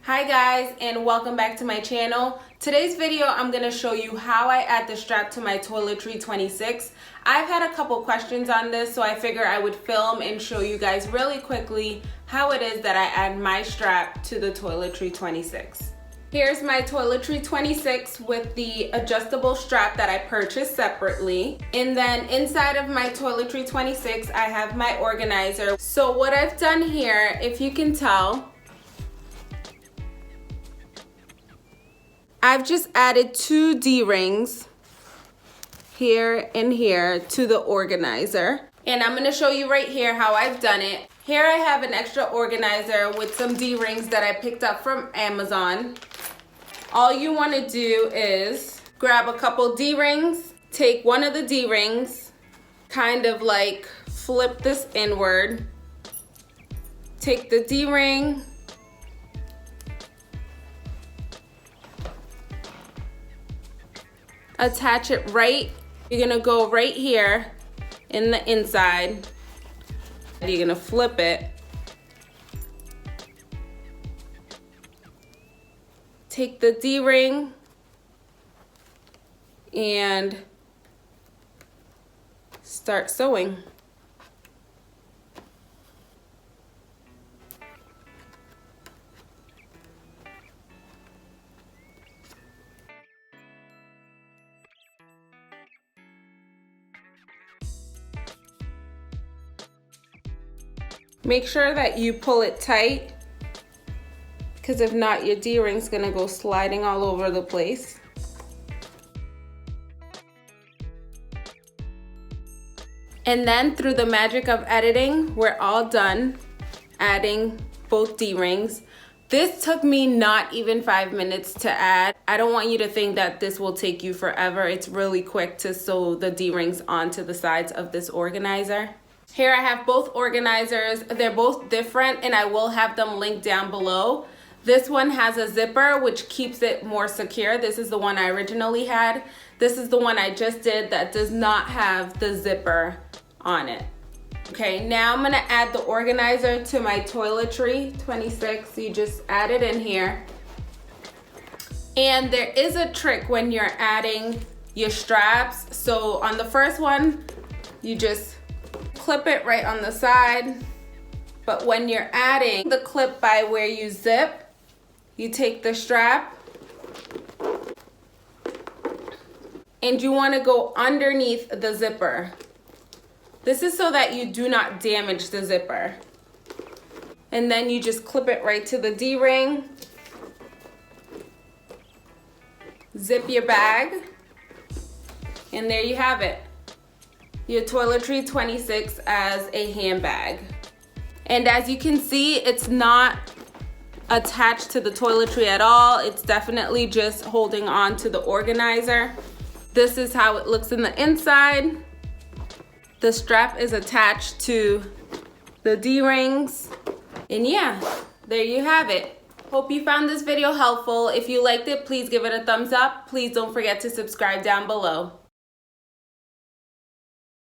Hi guys, and welcome back to my channel. Today's video I'm going to show you how I add the strap to my Toiletry 26. I've had a couple questions on this, so I figure I would film and show you guys really quickly how it is that I add my strap to the Toiletry 26. Here's my Toiletry 26 with the adjustable strap that I purchased separately. And then inside of my Toiletry 26 I have my organizer. So what I've done here, if you can tell, I've just added 2 D-rings here and here to the organizer. And I'm gonna show you right here how I've done it. Here I have an extra organizer with some D-rings that I picked up from Amazon. All you wanna do is grab a couple D-rings, take one of the D-rings, kind of like flip this inward, take the D-ring, attach it right. You're gonna go right here in the inside. You're gonna flip it. Take the D-ring and start sewing. Make sure that you pull it tight, because if not, your D-ring's gonna go sliding all over the place. And then through the magic of editing, we're all done adding both D-rings. This took me not even 5 minutes to add. I don't want you to think that this will take you forever. It's really quick to sew the D-rings onto the sides of this organizer. Here I have both organizers. They're both different and I will have them linked down below. This one has a zipper which keeps it more secure. This is the one I originally had. This is the one I just did that does not have the zipper on it. Okay, now I'm gonna add the organizer to my Toiletry 26. You just add it in here. And there is a trick when you're adding your straps. So on the first one, you just clip it right on the side. But when you're adding the clip by where you zip, you take the strap and you want to go underneath the zipper. This is so that you do not damage the zipper. And then you just clip it right to the D-ring. Zip your bag. And there you have it. Your Toiletry 26 as a handbag. And as you can see, it's not attached to the toiletry at all. It's definitely just holding on to the organizer. This is how it looks in the inside. The strap is attached to the D-rings. And yeah, there you have it. Hope you found this video helpful. If you liked it, please give it a thumbs up. Please don't forget to subscribe down below.